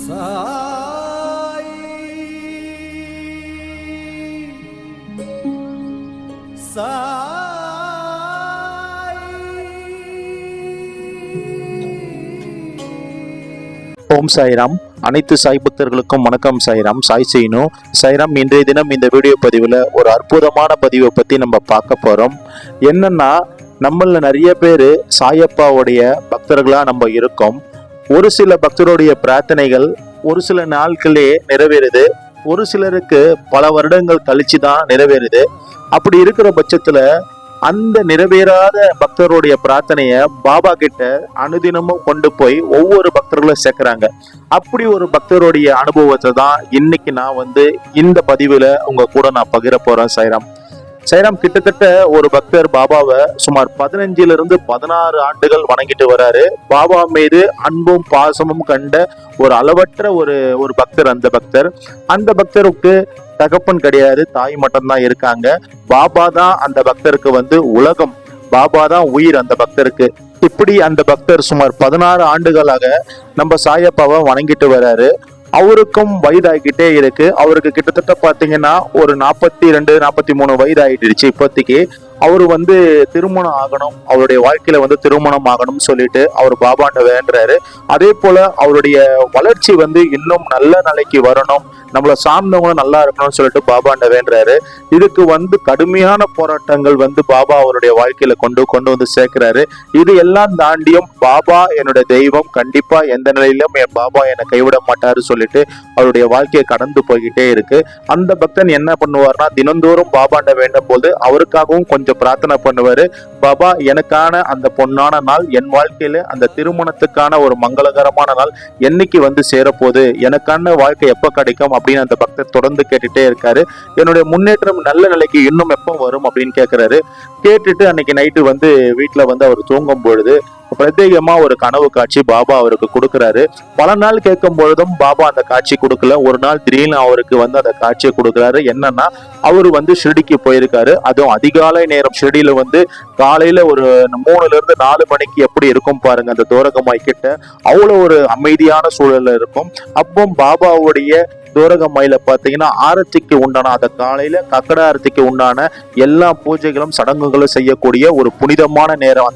சாய் சாய். ஓம் சாய்ராம். அனைத்து சாய் பக்தர்களுக்கும் வணக்கம். சாய்ராம், சாய் சீனு. சாய்ராம், இன்றைய தினம் இந்த வீடியோ பதிவில் ஒரு அற்புதமான பதிவை பற்றி நம்ம பார்க்க போகிறோம். என்னன்னா, நம்மள நிறைய பேர் சாயப்பாவுடைய பக்தர்களாக நம்ம இருக்கோம். ஒரு சில பக்தருடைய பிரார்த்தனைகள் ஒரு சில நாட்களே நிறைவேறுது, ஒரு சிலருக்கு பல வருடங்கள் கழிச்சு தான் நிறைவேறுது. அப்படி இருக்கிற பட்சத்துல அந்த நிறைவேறாத பக்தருடைய பிரார்த்தனைய பாபா கிட்ட அனுதினமும் கொண்டு போய் ஒவ்வொரு பக்தர்களும் சேர்க்கிறாங்க. அப்படி ஒரு பக்தருடைய அனுபவத்தை தான் இன்னைக்கு நான் இந்த பதிவுல உங்க கூட நான் பகிர போறேன். சாய்ராம். சாய்ராம், கிட்டத்தட்ட ஒரு பக்தர் பாபாவை சுமார் 15 ஆண்டுகள் வணங்கிட்டு வராரு. பாபா மீது அன்பும் பாசமும் கண்ட ஒரு அளவற்ற ஒரு பக்தர். அந்த பக்தருக்கு தகப்பன் கிடையாது, தாய் மட்டும்தான் இருக்காங்க. பாபா தான் அந்த பக்தருக்கு உலகம், பாபா தான் உயிர் அந்த பக்தருக்கு. இப்படி அந்த பக்தர் சுமார் 16 ஆண்டுகளாக நம்ம சாயப்பாவை வணங்கிட்டு வராரு. அவருக்கும் வயதாகிட்டே இருக்கு. அவருக்கு கிட்டத்தட்ட பாத்தீங்கன்னா ஒரு 42-43 வயது ஆயிடுச்சு இப்போதைக்கு. அவரு திருமணம் ஆகணும், அவருடைய வாழ்க்கையில திருமணம் ஆகணும்னு சொல்லிட்டு அவர் பாபாண்ட வேண்டுறாரு. அதே போல அவருடைய வளர்ச்சி இன்னும் நல்ல நிலைக்கு வரணும், நம்மள சார்ந்தவங்களும் நல்லா இருக்கணும்னு சொல்லிட்டு பாபாண்ட வேண்டுறாரு. இதுக்கு கடுமையான போராட்டங்கள் பாபா அவருடைய வாழ்க்கையில கொண்டு சேர்க்கிறாரு. இது எல்லாம் தாண்டியும் பாபா என்னுடைய தெய்வம், கண்டிப்பா எந்த நிலையிலும் என் பாபா என்னை கைவிட மாட்டாரு சொல்லிட்டு அவருடைய வாழ்க்கையை கடந்து போய்கிட்டே இருக்கு. அந்த பக்தன் என்ன பண்ணுவார்னா, தினந்தோறும் பாபாண்ட வேண்டும் போது அவருக்காகவும் கொஞ்சம் பிரார்த்தனை பண்ணுவாரு. பாபா, எனக்கான அந்த பொன்னான நாள், என் வாழ்க்கையில அந்த திருமணத்துக்கான ஒரு மங்களகரமான நாள் என்னைக்கு சேரப்போகுது, எனக்கான வாழ்க்கை எப்ப கிடைக்கும் அப்படின்னு அந்த பக்தர் தொடர்ந்து கேட்டுட்டே இருக்காரு. என்னுடைய முன்னேற்றம் நல்ல நிலைக்கு இன்னும் எப்போ வரும் அப்படின்னு கேட்கிறாரு. கேட்டுட்டு அன்னைக்கு நைட்டு வீட்டுல அவர் தூங்கும் பொழுது பிரத்யேகமா ஒரு கனவு காட்சி பாபா அவருக்கு கொடுக்கிறாரு. பல நாள் கேட்கும் பொழுதும் பாபா அந்த காட்சி கொடுக்கல. ஒரு நாள் திடீர்னு அவருக்கு அந்த காட்சியை கொடுக்கிறாரு. என்னன்னா, அவரு ஷிரடிக்கு போயிருக்காரு. அதுவும் அதிகாலை நேரம். ஷிரடியில காலையில ஒரு 3-4 மணிக்கு எப்படி இருக்கும் பாருங்க, அந்த தோரகமாய் கிட்ட அவ்வளவு ஒரு அமைதியான சூழல்ல இருக்கும். அப்போ பாபாவுடைய தோரகமாயில பாத்தீங்கன்னா ஆரத்திக்கு உண்டான, அந்த காலையில கக்கட ஆரத்திக்கு உண்டான எல்லா பூஜைகளும் சடங்குகளும் செய்யக்கூடிய ஒரு புனிதமான நேரம்.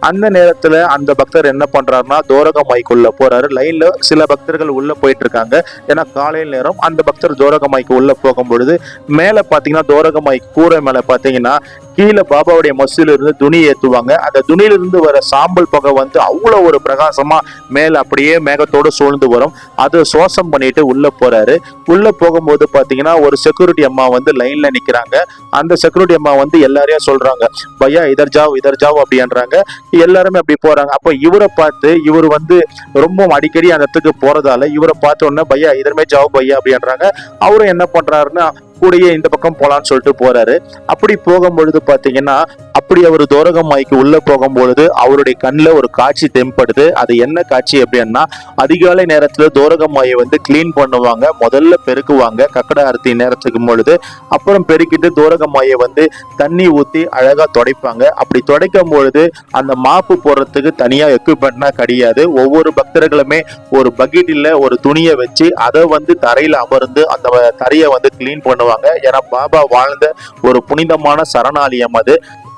அந்த நேரத்துல அந்த பக்தர் என்ன பண்றாருன்னா, தோரகமாய்க்குள்ள போறாரு. லைன்ல சில பக்தர்கள் உள்ள போயிட்டு இருக்காங்க, ஏன்னா காலையில் நேரம். அந்த பக்தர் தோரகமாய்க்கு உள்ள போகும் பொழுது மேல பாத்தீங்கன்னா, தோரகமாய் கூரை மேல பாத்தீங்கன்னா கீழே பாபாவுடைய மசூல இருந்து துணி ஏத்துவாங்க. அந்த துணியிலிருந்து வர சாம்பல் புகை அவ்வளவு ஒரு பிரகாசமா மேல அப்படியே மேகத்தோடு சூழ்ந்து வரும். அதை சுவாசம் பண்ணிட்டு உள்ள போறாரு. உள்ள போகும்போது பாத்தீங்கன்னா ஒரு செக்யூரிட்டி அம்மா லைன்ல நிக்கிறாங்க. அந்த செக்யூரிட்டி அம்மா எல்லாரையும் சொல்றாங்க, பையா இதர் ஜாவ் அப்படின்றாங்க. எல்லாருமே அப்படி போறாங்க. அப்ப இவரை பார்த்து இவர் ரொம்ப அடிக்கடி அந்த இடத்துக்கு போறதால இவரை பார்த்த உடனே பையா இதர்மே ஜாவ் பையா அப்படின்றாங்க. அவரும் என்ன பண்றாருன்னா, கூடயே இந்த பக்கம் போலான்னு சொல்லிட்டு போறாரு. அப்படி போகும் பொழுது பாத்தீங்கன்னா, அப்படி அவர் தோரகமாய்க்கு உள்ள போகும் பொழுது அவருடைய கண்ணில் ஒரு காட்சி தென்படுது. அது என்ன காட்சி அப்படின்னா, அதிகாலை நேரத்துல தோரகமாயை கிளீன் பண்ணுவாங்க. முதல்ல பெருக்குவாங்க கக்கட ஆரத்தி நேரத்துக்கு பொழுது. அப்புறம் பெருக்கிட்டு தோரகமாயை தண்ணி ஊத்தி அழகா துடைப்பாங்க. அப்படி துடைக்கும் பொழுது அந்த மாப்பு போடுறதுக்கு தனியா எக்யூப்மெண்ட்னா கிடையாது. ஒவ்வொரு பக்தர்களுமே ஒரு பக்கெட்டில் ஒரு துணியை வச்சு அதை தரையில அமர்ந்து அந்த தரையை கிளீன் பண்ணுவாங்க. ஏன்னா பாபா வாழ்ந்த ஒரு புனிதமான சரணாலயம் அது.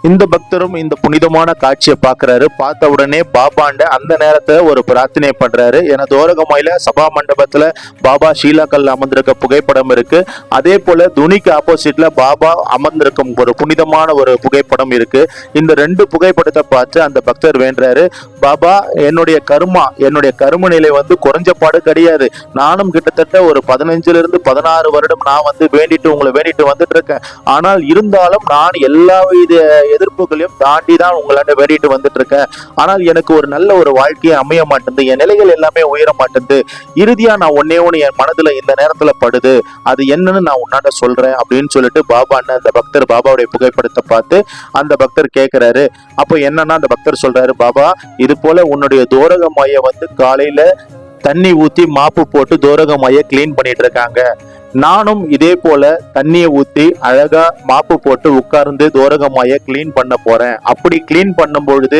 இந்த பக்தரும் இந்த புனிதமான காட்சியை பார்க்கிறாரு. பார்த்த உடனே பாபாண்ட அந்த நேரத்தை ஒரு பிரார்த்தனை பண்றாரு. ஏன்னா தோரகமாயில சபா மண்டபத்துல பாபா ஷீலாக்கல் அமர்ந்திருக்க புகைப்படம் இருக்கு. அதே போல துணிக்கு ஆப்போசிட்ல பாபா அமர்ந்திருக்கும் ஒரு புனிதமான ஒரு புகைப்படம் இருக்கு. இந்த 2 புகைப்படத்தை பார்த்து அந்த பக்தர் வேண்டுறாரு, பாபா, என்னுடைய கரும நிலை குறைஞ்ச பாடு கிடையாது. நானும் கிட்டத்தட்ட ஒரு 15-16 வருடம் நான் உங்களை வேண்டிட்டு வந்துட்டு இருக்கேன். ஆனால் இருந்தாலும் நான் எல்லா எதிர்ப்புகளையும் தாண்டி தான் உங்களாண்ட வேண்டிட்டு வந்துட்டு இருக்கேன். ஆனால் எனக்கு ஒரு நல்ல ஒரு வாழ்க்கையை அமைய மாட்டேங்குது, என் நிலைகள் எல்லாமே உயர மாட்டேங்குது. இறுதியா நான் ஒன்னே என் மனதுல இந்த நேரத்துல படுது, அது என்னன்னு நான் உன்னாண்ட சொல்றேன் அப்படின்னு சொல்லிட்டு பாபான்னு அந்த பக்தர் பாபாவுடைய புகைப்படத்தை பார்த்து அந்த பக்தர் கேட்கிறாரு. அப்போ என்னன்னா, அந்த பக்தர் சொல்றாரு, பாபா, இது போல உன்னுடைய தோரகமாயை காலையில தண்ணி ஊத்தி மாப்பு போட்டு தோரகமாயை கிளீன் பண்ணிட்டு இருக்காங்க. நானும் இதே போல தண்ணியை ஊத்தி அழகா மாப்பு போட்டு உட்கார்ந்து தோரகமாய கிளீன் பண்ண போறேன். அப்படி கிளீன் பண்ணும் பொழுது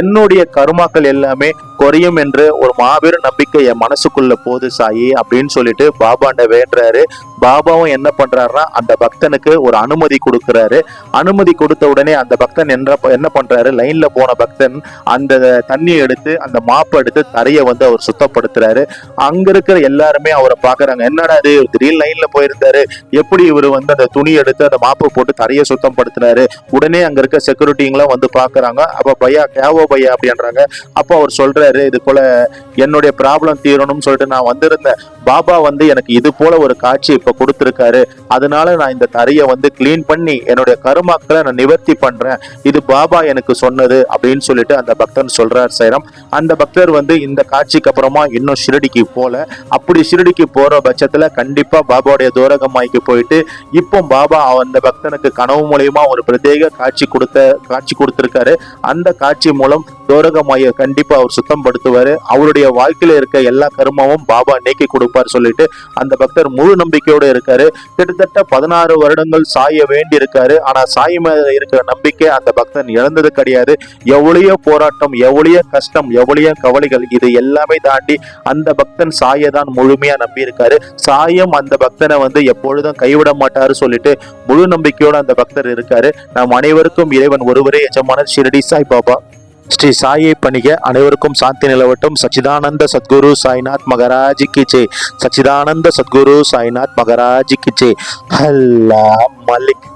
என்னுடைய கருமாக்கள் எல்லாமே குறையும் என்று ஒரு மாபெரும் நம்பிக்கை என் மனசுக்குள்ள போது சாயி அப்படின்னு சொல்லிட்டு பாபாண்ட வேண்டுறாரு. பாபாவும் என்ன பண்றாருன்னா அந்த பக்தனுக்கு ஒரு அனுமதி கொடுக்கிறாரு. அனுமதி கொடுத்த உடனே அந்த பக்தன் என்ன பண்றாரு, லைன்ல போன பக்தன் அந்த தண்ணியை எடுத்து அந்த மாப்பை எடுத்து தரையை வந்து அவர் சுத்தப்படுத்துறாரு. அங்க இருக்கிற எல்லாருமே அவரை பாக்குறாங்க, என்னடா இது திடீர் லைன்ல போயிருந்தாரு, எப்படி இவர் வந்து அந்த துணி எடுத்து அந்த மாப்பை போட்டு தரையை சுத்தம் படுத்துறாரு. உடனே அங்க இருக்க செக்யூரிட்டிங்களும் வந்து பாக்குறாங்க. அப்ப பையா கேவோ பையா அப்படின்றாங்க. அப்போ அவர் சொல்றாரு, இது போல என்னுடைய ப்ராப்ளம் தீரணும்னு சொல்லிட்டு நான் வந்திருந்தேன். பாபா வந்து எனக்கு இது போல ஒரு காட்சி இப்ப கொடுத்திருக்காரு. அதனால நான் இந்த தரையை வந்து கிளீன் பண்ணி என்னுடைய கருமாக்களை நான் நிவர்த்தி பண்றேன். இது பாபா எனக்கு சொன்னது அப்படின்னு சொல்லிட்டு அந்த பக்தன் சொல்றார் சாய்ராம். அந்த பக்தர் வந்து இந்த காட்சிக்கு அப்புறமா இன்னும் ஷிரடிக்கு போல. அப்படி ஷிரடிக்கு போற பட்சத்துல கண்டிப்பா பாபாவுடைய தோரகமாய்க்கு போயிட்டு இப்போ பாபா அந்த பக்தனுக்கு கனவு மூலியமா ஒரு பிரத்யேக காட்சி கொடுத்திருக்காரு. அந்த காட்சி மூலம் தோரகமாயை கண்டிப்பா அவர் சுத்தம் படுத்துவாரு. அவருடைய வாழ்க்கையில இருக்க எல்லா கர்மாவும் பாபா நீக்கி கொடுப்பார் சொல்லிட்டு அந்த பக்தர் முழு நம்பிக்கையோட இருக்காரு. கிட்டத்தட்ட 16 வருடங்கள் சாய வேண்டி இருக்காரு. ஆனா சாய் மேல இருக்கிற நம்பிக்கை அந்த பக்தன் இழந்தது கிடையாது. எவ்வளையோ போராட்டம், எவ்வளையோ கஷ்டம், எவ்வளையோ கவலைகள், இது எல்லாமே தாண்டி அந்த பக்தன் சாயை தான் முழுமையா நம்பி இருக்காரு. சாயம் அந்த பக்தனை வந்து எப்பொழுதும் கைவிட மாட்டாரு சொல்லிட்டு முழு நம்பிக்கையோட அந்த பக்தர் இருக்காரு. நம் அனைவருக்கும் இறைவன் ஒருவரே எஜமான ஷிரடி சாய் பாபா. ஸ்ரீ சாயை பணிக அனைவருக்கும் சாந்தி நிலவட்டும். சச்சிதானந்த சத்குரு சாய்நாத் மகராஜ் கி ஜெய். சச்சிதானந்த சத்குரு சாய்நாத் மகராஜ் கி ஜெய். அல்லாஹ் மலிக்.